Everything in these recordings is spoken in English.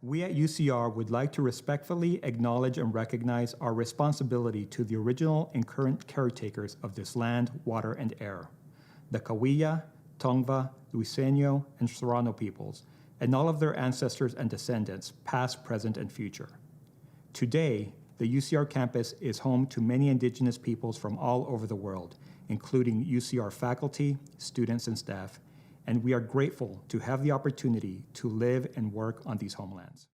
We at UCR would like to respectfully acknowledge and recognize our responsibility to the original and current caretakers of this land, water, and air, the Cahuilla, Tongva, Luiseño, and Serrano peoples, and all of their ancestors and descendants, past, present, and future. Today, the UCR campus is home to many Indigenous peoples from all over the world, including UCR faculty, students, and staff, and we are grateful to have the opportunity to live and work on these homelands.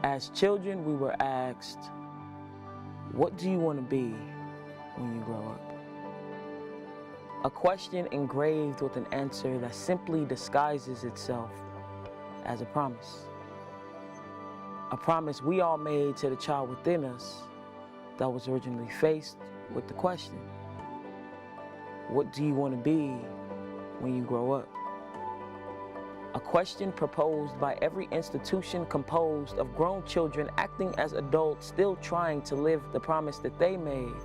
As children, we were asked, what do you want to be when you grow up? A question engraved with an answer that simply disguises itself as a promise. A promise we all made to the child within us that was originally faced with the question, what do you want to be when you grow up? A question proposed by every institution composed of grown children acting as adults, still trying to live the promise that they made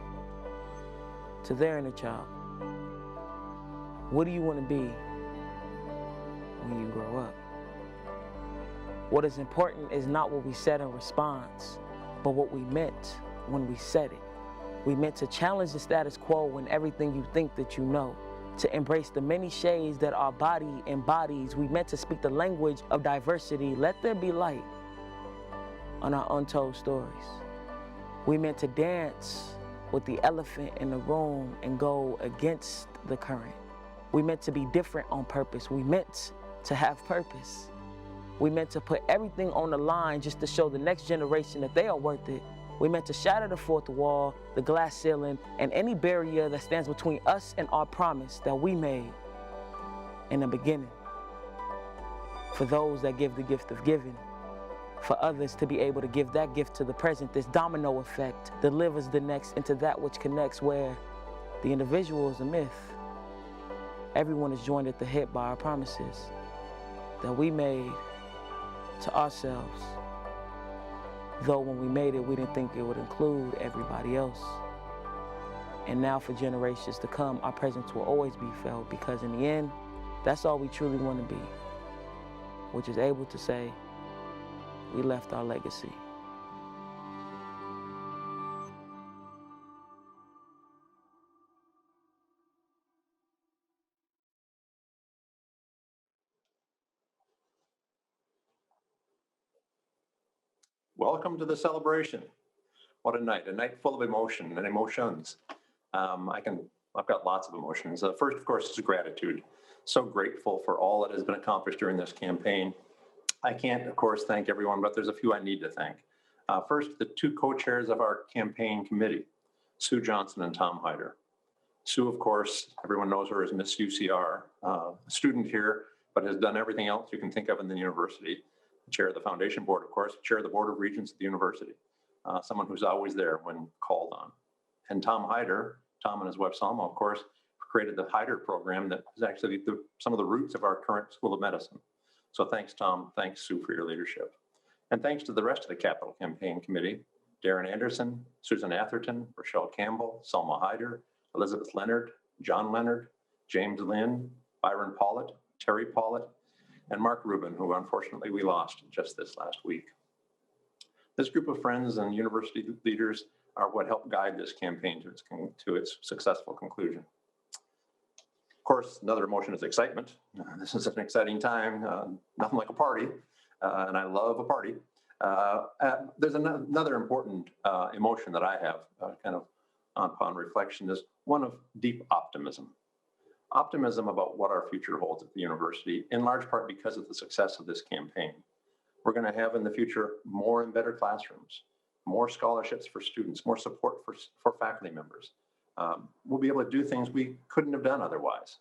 to their inner child. What do you want to be when you grow up? What is important is not what we said in response, but what we meant when we said it. We meant to challenge the status quo when everything you think that you know, to embrace the many shades that our body embodies. We meant to speak the language of diversity. Let there be light on our untold stories. We meant to dance with the elephant in the room and go against the current. We meant to be different on purpose. We meant to have purpose. We meant to put everything on the line just to show the next generation that they are worth it. We meant to shatter the fourth wall, the glass ceiling, and any barrier that stands between us and our promise that we made in the beginning. For those that give the gift of giving, for others to be able to give that gift to the present, this domino effect delivers the next into that which connects, where the individual is a myth. Everyone is joined at the hip by our promises that we made to ourselves. Though when we made it, we didn't think it would include everybody else. And now for generations to come, our presence will always be felt, because in the end, that's all we truly want to be, which is able to say, we left our legacy. Welcome to the celebration. What a night full of emotion and emotions. I've got lots of emotions. First, of course, is gratitude. So grateful for all that has been accomplished during this campaign. I can't, of course, thank everyone, but there's a few I need to thank. First, the two co-chairs of our campaign committee, Sue Johnson and Tom Hyder. Sue, of course, everyone knows her as Miss UCR, a student here, but has done everything else you can think of in the university. Chair of the foundation board, of course, chair of the board of regents at the university, someone who's always there when called on. And Tom Hyder, Tom and his wife Salma, of course, created the Hyder program that is actually some of the roots of our current School of Medicine. So thanks, Tom. Thanks, Sue, for your leadership. And thanks to the rest of the Capital Campaign Committee, Darren Anderson, Susan Atherton, Rochelle Campbell, Salma Hyder, Elizabeth Leonard, John Leonard, James Lynn, Byron Pollitt, Terry Pollitt, and Mark Rubin, who unfortunately we lost just this last week. This group of friends and university leaders are what helped guide this campaign to its successful conclusion. Of course, another emotion is excitement. This is an exciting time, nothing like a party, and I love a party. There's another important emotion that I have, kind of upon reflection, is one of deep optimism. Optimism about what our future holds at the university, in large part because of the success of this campaign. We're going to have in the future more and better classrooms, more scholarships for students, more support for faculty members. We'll be able to do things we couldn't have done otherwise.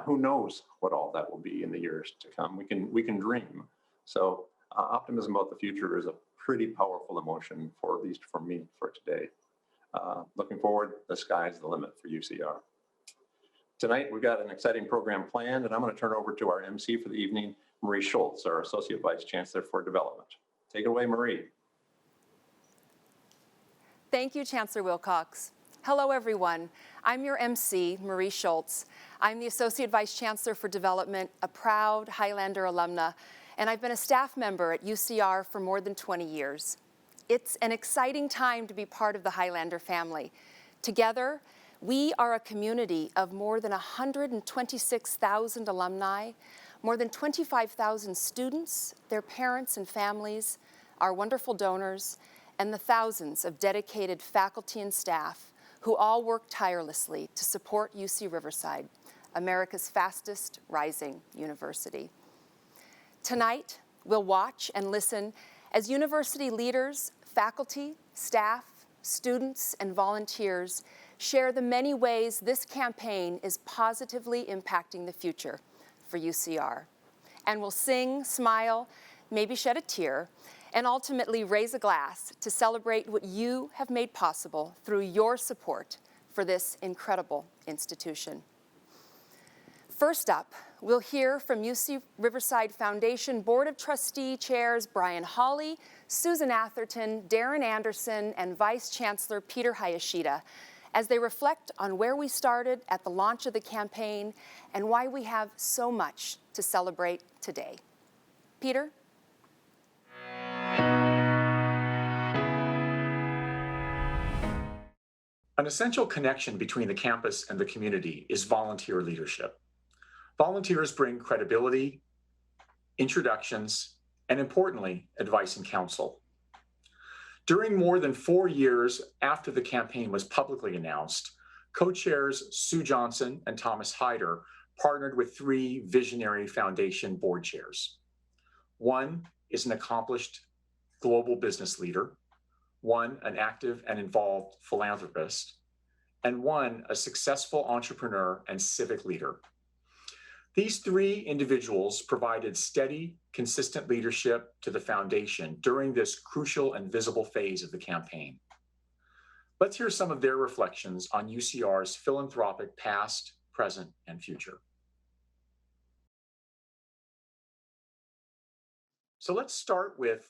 Who knows what all that will be in the years to come? We can dream. So optimism about the future is a pretty powerful emotion, for at least for me, for today. Looking forward, the sky's the limit for UCR. Tonight, we've got an exciting program planned, and I'm going to turn over to our MC for the evening, Marie Schultz, our Associate Vice Chancellor for Development. Take it away, Marie. Thank you, Chancellor Wilcox. Hello, everyone. I'm your MC, Marie Schultz. I'm the Associate Vice Chancellor for Development, a proud Highlander alumna, and I've been a staff member at UCR for more than 20 years. It's an exciting time to be part of the Highlander family. Together, we are a community of more than 126,000 alumni, more than 25,000 students, their parents and families, our wonderful donors, and the thousands of dedicated faculty and staff who all work tirelessly to support UC Riverside, America's fastest rising university. Tonight, we'll watch and listen as university leaders, faculty, staff, students, and volunteers share the many ways this campaign is positively impacting the future for UCR. And we'll sing, smile, maybe shed a tear, and ultimately raise a glass to celebrate what you have made possible through your support for this incredible institution. First up, we'll hear from UC Riverside Foundation Board of Trustee Chairs Brian Hawley, Susan Atherton, Darren Anderson, and Vice Chancellor Peter Hayashida as they reflect on where we started at the launch of the campaign and why we have so much to celebrate today. Peter? An essential connection between the campus and the community is volunteer leadership. Volunteers bring credibility, introductions, and importantly, advice and counsel. During more than 4 years after the campaign was publicly announced, co-chairs Sue Johnson and Thomas Hyder partnered with 3 visionary foundation board chairs. One is an accomplished global business leader, one an active and involved philanthropist, and one a successful entrepreneur and civic leader. These 3 individuals provided steady, consistent leadership to the foundation during this crucial and visible phase of the campaign. Let's hear some of their reflections on UCR's philanthropic past, present, and future. So let's start with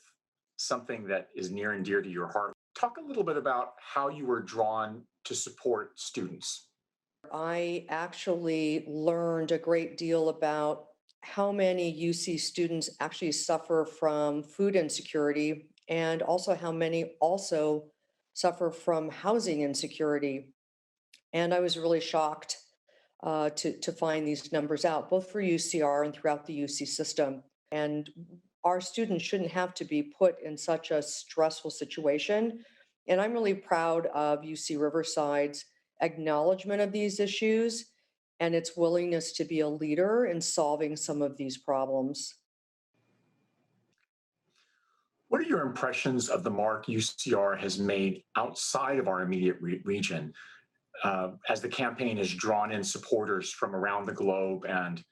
something that is near and dear to your heart. Talk a little bit about how you were drawn to support students. I actually learned a great deal about how many UC students actually suffer from food insecurity and also how many also suffer from housing insecurity. And I was really shocked to find these numbers out, both for UCR and throughout the UC system. And our students shouldn't have to be put in such a stressful situation. And I'm really proud of UC Riverside's acknowledgement of these issues and its willingness to be a leader in solving some of these problems. What are your impressions of the mark UCR has made outside of our immediate region as the campaign has drawn in supporters from around the globe and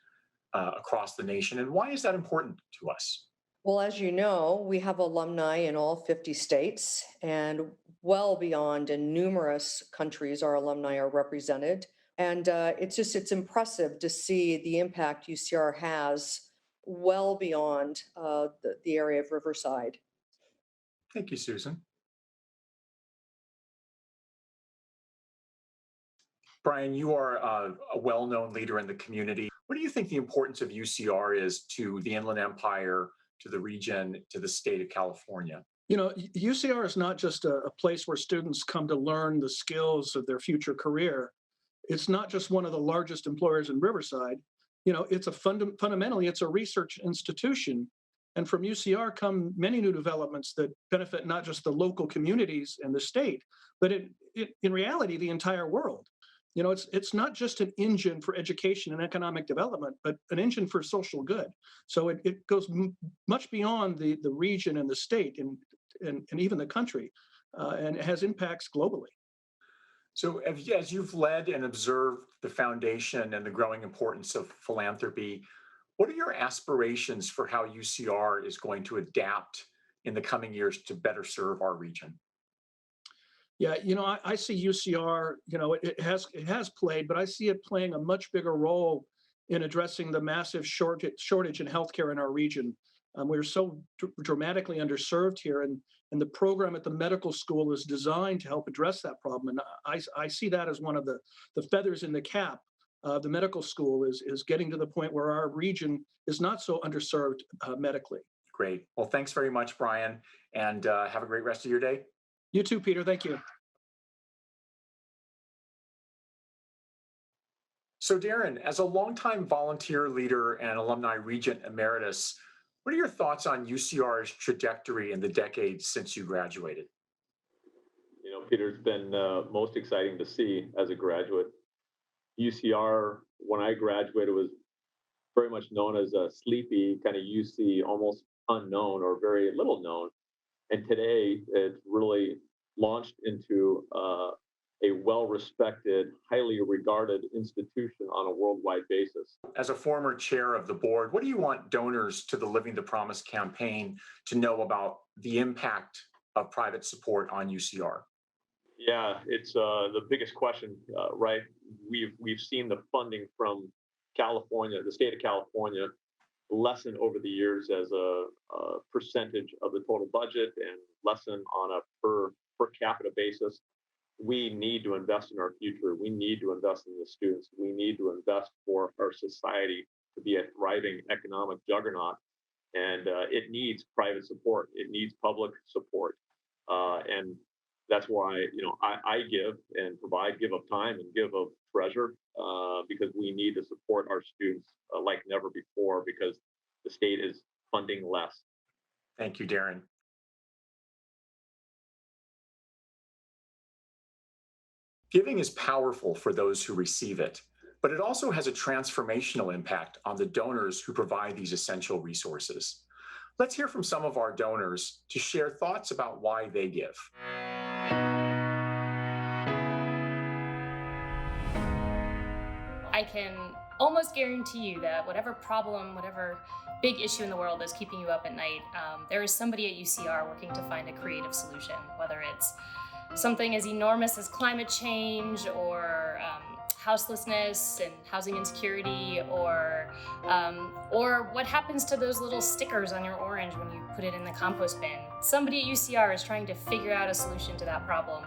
across the nation? And why is that important to us? Well, as you know, we have alumni in all 50 states and well beyond in numerous countries our alumni are represented. And it's impressive to see the impact UCR has well beyond the area of Riverside. Thank you, Susan. Brian, you are a well-known leader in the community. What do you think the importance of UCR is to the Inland Empire, to the region, to the state of California? UCR is not just a place where students come to learn the skills of their future career. It's not just one of the largest employers in Riverside. It's fundamentally, it's a research institution. And from UCR come many new developments that benefit not just the local communities and the state, but in reality, the entire world. It's not just an engine for education and economic development, but an engine for social good. So it goes much beyond the region and the state and even the country, and it has impacts globally. So as you've led and observed the foundation and the growing importance of philanthropy, what are your aspirations for how UCR is going to adapt in the coming years to better serve our region? Yeah, I see UCR, it has played, but I see it playing a much bigger role in addressing the massive shortage in healthcare in our region. We're so dramatically underserved here, and the program at the medical school is designed to help address that problem. And I see that as one of the feathers in the cap. The medical school is getting to the point where our region is not so underserved medically. Great. Well, thanks very much, Brian, and have a great rest of your day. You too, Peter. Thank you. So Darren, as a longtime volunteer leader and alumni regent emeritus, what are your thoughts on UCR's trajectory in the decades since you graduated? Peter, it's been most exciting to see as a graduate. UCR, when I graduated, was very much known as a sleepy kind of UC, almost unknown or very little known. And today it's really launched into a well-respected, highly regarded institution on a worldwide basis. As a former chair of the board, what do you want donors to the Living the Promise campaign to know about the impact of private support on UCR? Yeah, it's the biggest question, right? We've seen the funding from California, the state of California, lessen over the years as a percentage of the total budget and lessen on a per capita basis. We need to invest in our future. We need to invest in the students. We need to invest for our society to be a thriving economic juggernaut. And it needs private support. It needs public support. And that's why, I give and provide, give of time and give of treasure, because we need to support our students like never before, because the state is funding less. Thank you, Darren. Giving is powerful for those who receive it, but it also has a transformational impact on the donors who provide these essential resources. Let's hear from some of our donors to share thoughts about why they give. I can almost guarantee you that whatever problem, whatever big issue in the world is keeping you up at night, there is somebody at UCR working to find a creative solution, whether it's something as enormous as climate change or houselessness and housing insecurity, or what happens to those little stickers on your orange when you put it in the compost bin. Somebody at UCR is trying to figure out a solution to that problem.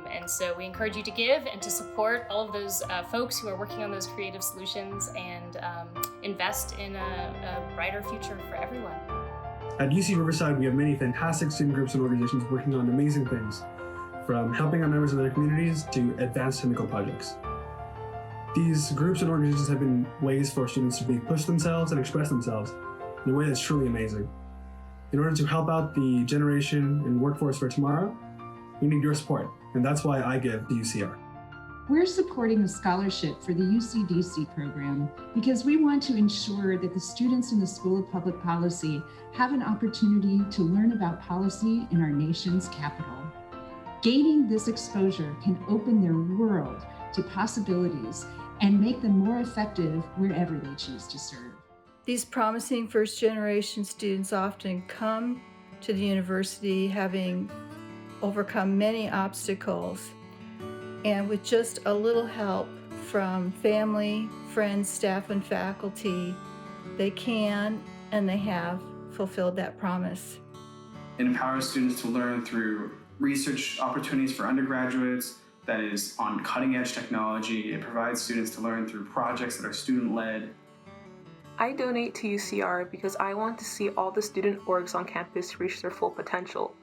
And so we encourage you to give and to support all of those folks who are working on those creative solutions and invest in a brighter future for everyone. At UC Riverside, we have many fantastic student groups and organizations working on amazing things, from helping out members of their communities to advanced technical projects. These groups and organizations have been ways for students to push themselves and express themselves in a way that's truly amazing. In order to help out the generation and workforce for tomorrow, we need your support, and that's why I give to UCR. We're supporting a scholarship for the UCDC program because we want to ensure that the students in the School of Public Policy have an opportunity to learn about policy in our nation's capital. Gaining this exposure can open their world to possibilities and make them more effective wherever they choose to serve. These promising first-generation students often come to the university having overcome many obstacles, and with just a little help from family, friends, staff, and faculty, they can and they have fulfilled that promise. It empowers students to learn through research opportunities for undergraduates that is on cutting-edge technology. It provides students to learn through projects that are student-led. I donate to UCR because I want to see all the student orgs on campus reach their full potential.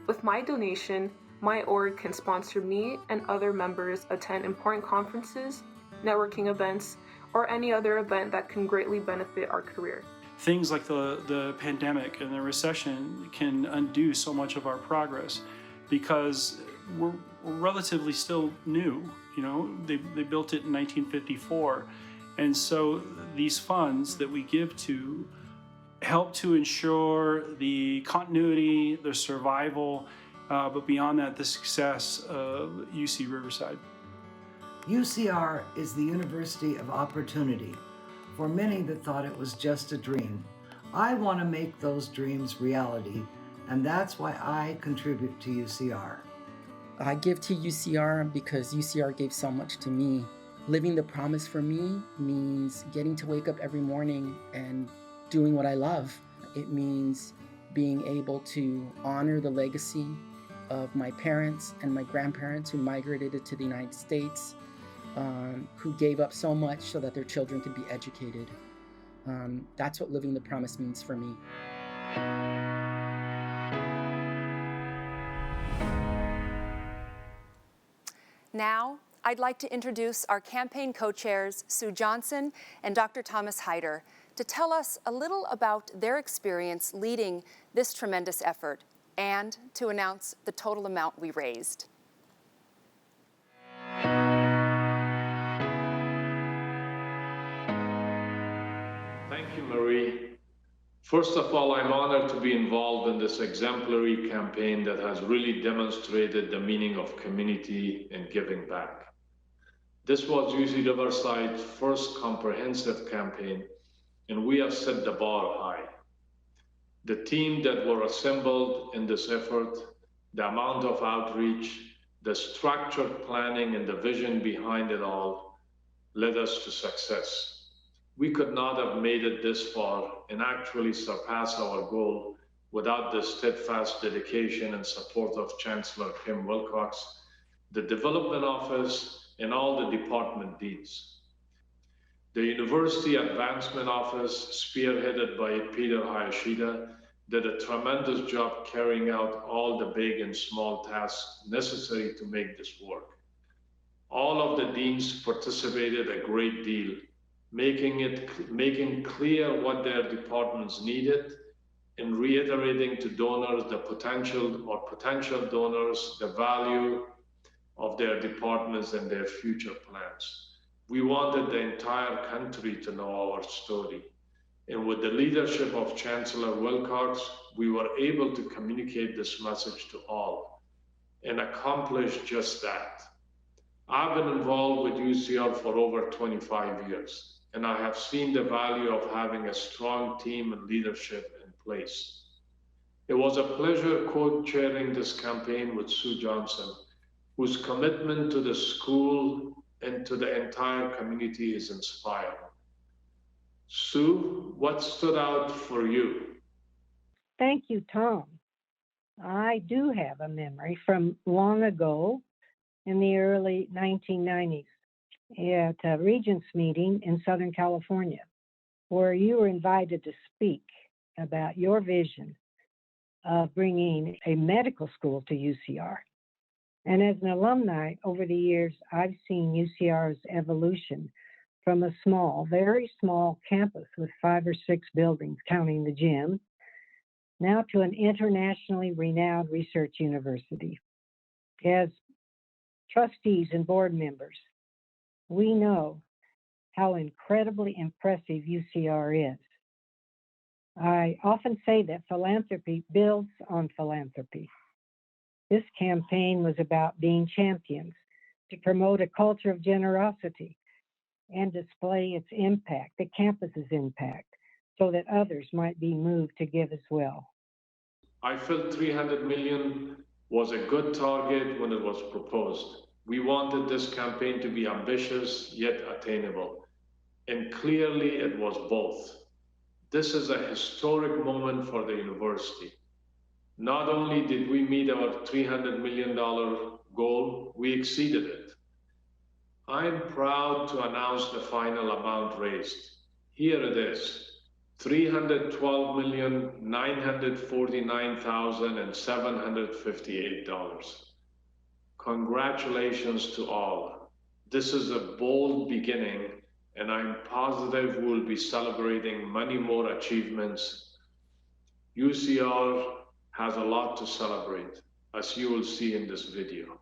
With my donation, my org can sponsor me and other members attend important conferences, networking events, or any other event that can greatly benefit our career. Things like the pandemic and the recession can undo so much of our progress because we're relatively still new. You know, they built it in 1954. And so these funds that we give to help to ensure the continuity, the survival, but beyond that, the success of UC Riverside. UCR is the University of Opportunity for many that thought it was just a dream. I want to make those dreams reality, and that's why I contribute to UCR. I give to UCR because UCR gave so much to me. Living the promise for me means getting to wake up every morning and doing what I love. It means being able to honor the legacy of my parents and my grandparents who migrated to the United States, who gave up so much so that their children could be educated. That's what living the promise means for me. Now, I'd like to introduce our campaign co-chairs, Sue Johnson and Dr. Thomas Hyder, to tell us a little about their experience leading this tremendous effort and to announce the total amount we raised. Thank you, Marie. First of all, I'm honored to be involved in this exemplary campaign that has really demonstrated the meaning of community and giving back. This was UC Riverside's first comprehensive campaign, and we have set the bar high. The team that were assembled in this effort, the amount of outreach, the structured planning, and the vision behind it all led us to success. We could not have made it this far and actually surpass our goal without the steadfast dedication and support of Chancellor Kim Wilcox, the Development Office, and all the department deans. The University Advancement Office, spearheaded by Peter Hayashida, did a tremendous job carrying out all the big and small tasks necessary to make this work. All of the deans participated a great deal, making clear what their departments needed and reiterating to donors the potential donors the value of their departments and their future plans. We wanted the entire country to know our story. And with the leadership of Chancellor Wilcox, we were able to communicate this message to all and accomplish just that. I've been involved with UCR for over 25 years, and I have seen the value of having a strong team and leadership in place. It was a pleasure co-chairing this campaign with Sue Johnson, whose commitment to the school and to the entire community is inspiring. Sue, what stood out for you? Thank you, Tom. I do have a memory from long ago in the early 1990s at a Regents meeting in Southern California, where you were invited to speak about your vision of bringing a medical school to UCR. And as an alumni over the years, I've seen UCR's evolution from a small, very small campus with 5 or 6 buildings, counting the gym, now to an internationally renowned research university. As trustees and board members, we know how incredibly impressive UCR is. I often say that philanthropy builds on philanthropy. This campaign was about being champions to promote a culture of generosity and display its impact, the campus's impact, so that others might be moved to give as well. I felt 300 million was a good target when it was proposed. We wanted this campaign to be ambitious yet attainable, and clearly it was both. This is a historic moment for the university. Not only did we meet our $300 million goal, we exceeded it. I'm proud to announce the final amount raised. Here it is. $312,949,758. Congratulations to all. This is a bold beginning, and I'm positive we'll be celebrating many more achievements. UCR has a lot to celebrate, as you will see in this video.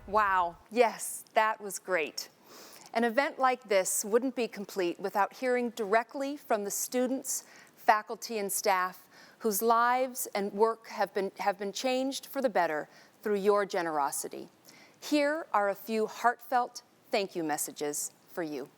Wow, yes, that was great. An event like this wouldn't be complete without hearing directly from the students, faculty, and staff whose lives and work have been changed for the better through your generosity. Here are a few heartfelt thank you messages for you.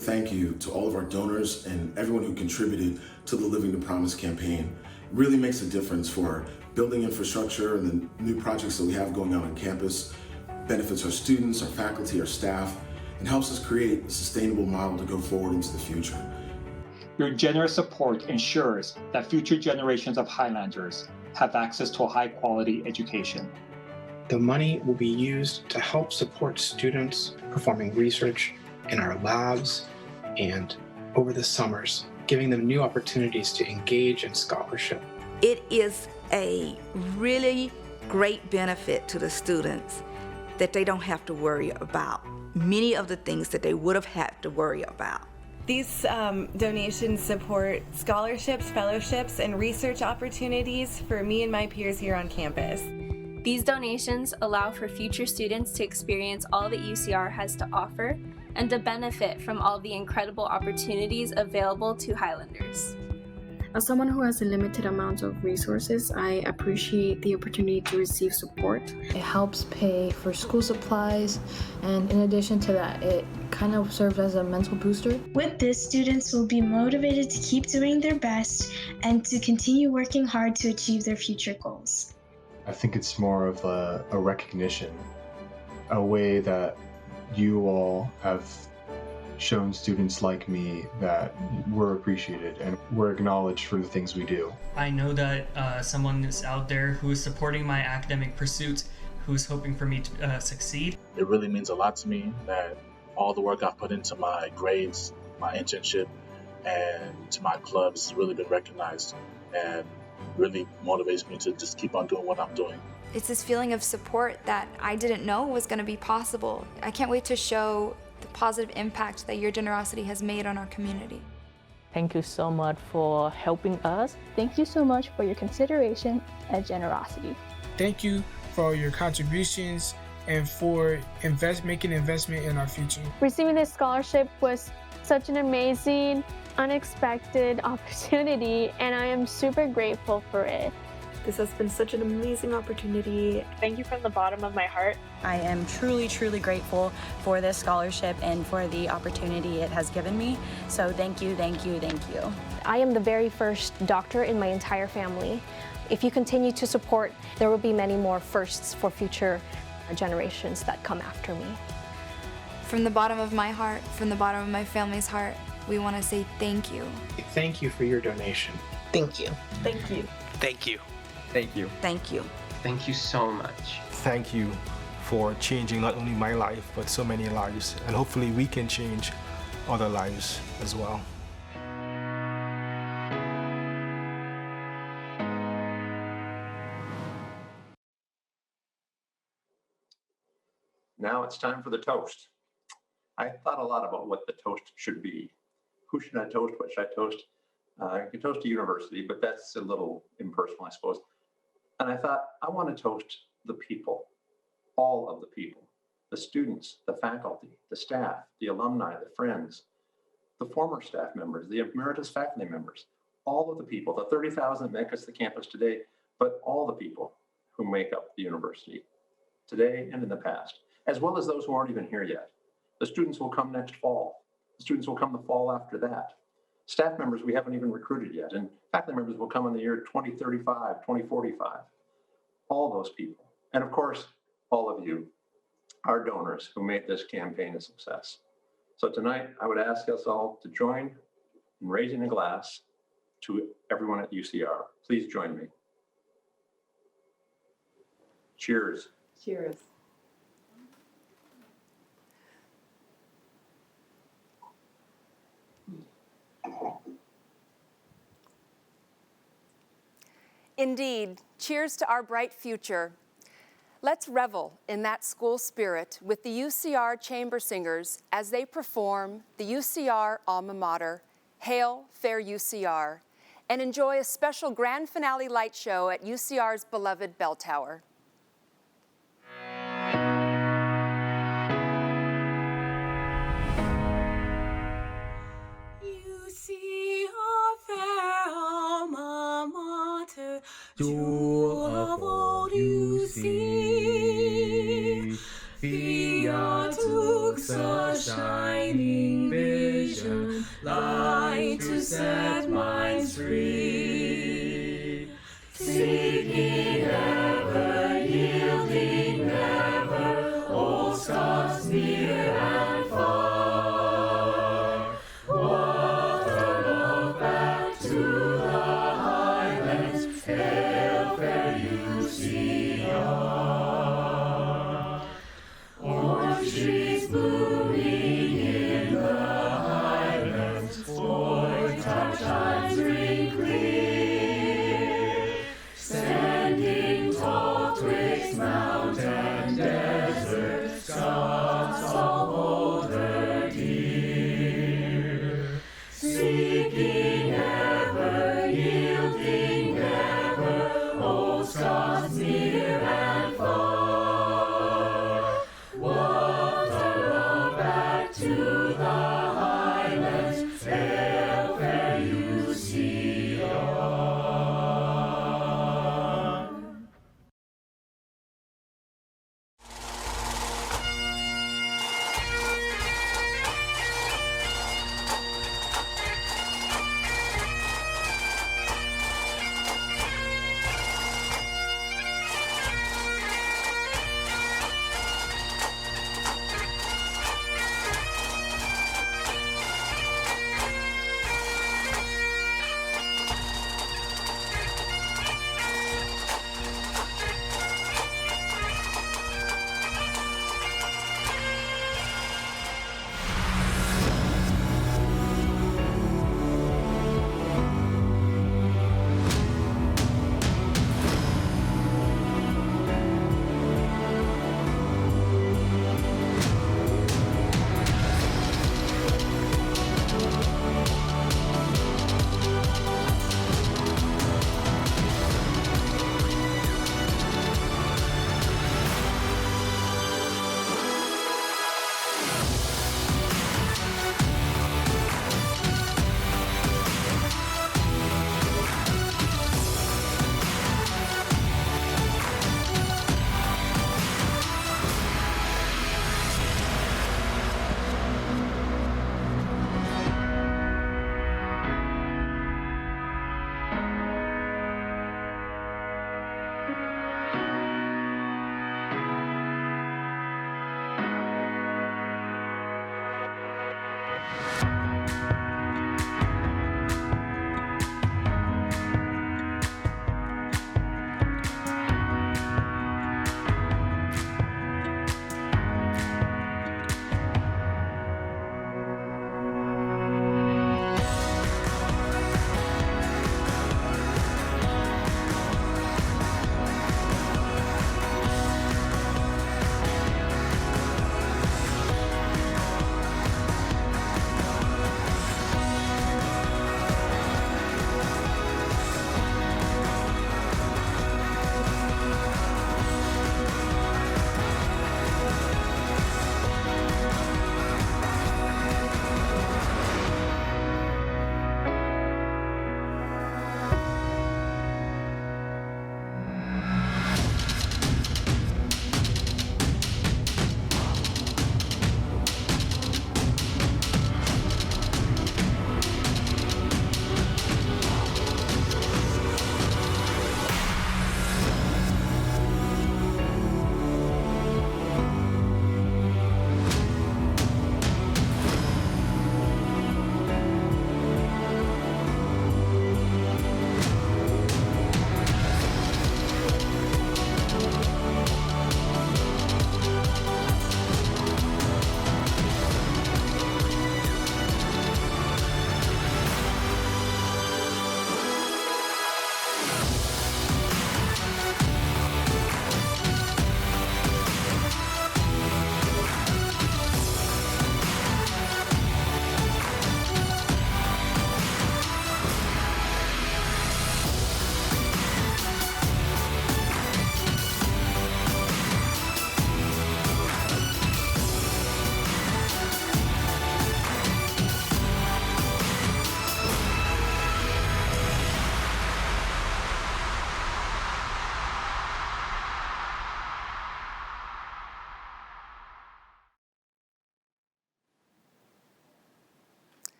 Thank you to all of our donors and everyone who contributed to the Living the Promise campaign. It really makes a difference for building infrastructure and the new projects that we have going on campus, benefits our students, our faculty, our staff, and helps us create a sustainable model to go forward into the future. Your generous support ensures that future generations of Highlanders have access to a high-quality education. The money will be used to help support students performing research in our labs and over the summers, giving them new opportunities to engage in scholarship. It is a really great benefit to the students that they don't have to worry about many of the things that they would have had to worry about. These donations support scholarships, fellowships, and research opportunities for me and my peers here on campus. These donations allow for future students to experience all that UCR has to offer and to benefit from all the incredible opportunities available to Highlanders. As someone who has a limited amount of resources, I appreciate the opportunity to receive support. It helps pay for school supplies, and in addition to that, it kind of serves as a mental booster. With this, students will be motivated to keep doing their best and to continue working hard to achieve their future goals. I think it's more of a recognition, a way that you all have shown students like me that we're appreciated and we're acknowledged for the things we do. I know that someone is out there who is supporting my academic pursuits, who's hoping for me to succeed. It really means a lot to me that all the work I've put into my grades, my internship, and to my clubs has really been recognized and really motivates me to just keep on doing what I'm doing. It's this feeling of support that I didn't know was going to be possible. I can't wait to show the positive impact that your generosity has made on our community. Thank you so much for helping us. Thank you so much for your consideration and generosity. Thank you for your contributions and for making investment in our future. Receiving this scholarship was such an amazing, unexpected opportunity, and I am super grateful for it. This has been such an amazing opportunity. Thank you from the bottom of my heart. I am truly, truly grateful for this scholarship and for the opportunity it has given me. So thank you, thank you, thank you. I am the very first doctor in my entire family. If you continue to support, there will be many more firsts for future generations that come after me. From the bottom of my heart, from the bottom of my family's heart, we want to say thank you. Thank you for your donation. Thank you. Thank you. Thank you. Thank you. Thank you. Thank you so much. Thank you for changing not only my life, but so many lives. And hopefully we can change other lives as well. Now it's time for the toast. I thought a lot about what the toast should be. Who should I toast? What should I toast? I could toast a university, but that's a little impersonal, I suppose. And I thought, I want to toast the people, all of the people, the students, the faculty, the staff, the alumni, the friends, the former staff members, the emeritus faculty members, all of the people, the 30,000 that make us the campus today, but all the people who make up the university today and in the past, as well as those who aren't even here yet. The students will come next fall. The students will come the fall after that. Staff members we haven't even recruited yet, and faculty members will come in the year 2035, 2045. All those people. And of course, all of you, our donors who made this campaign a success. So tonight, I would ask us all to join in raising a glass to everyone at UCR. Please join me. Cheers. Cheers. Indeed, cheers to our bright future. Let's revel in that school spirit with the UCR Chamber Singers as they perform the UCR alma mater, Hail, Fair UCR, and enjoy a special grand finale light show at UCR's beloved bell tower. Jewel of all you see, Fiat a shining vision, light to set minds free. Seeking ever, yielding never, all stars near and far. What a love back to the highlands, hail fair UCR. Orange trees blooming in the highlands, boy touch times ring clear.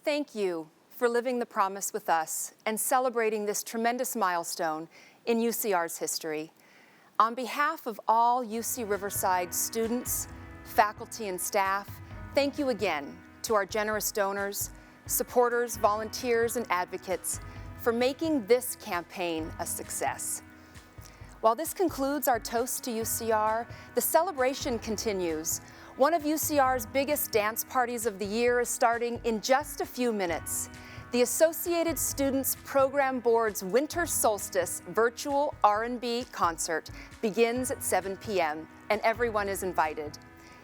Thank you for living the promise with us and celebrating this tremendous milestone in UCR's history. On behalf of all UC Riverside students, faculty, and staff, thank you again to our generous donors, supporters, volunteers, and advocates for making this campaign a success. While this concludes our toast to UCR, the celebration continues. One of UCR's biggest dance parties of the year is starting in just a few minutes. The Associated Students Program Board's Winter Solstice virtual R&B concert begins at 7 p.m. and everyone is invited.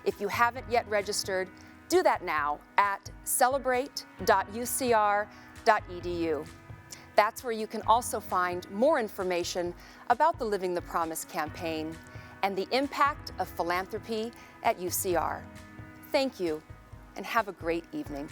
If you haven't yet registered, do that now at celebrate.ucr.edu. That's where you can also find more information about the Living the Promise campaign and the impact of philanthropy at UCR. Thank you, and have a great evening.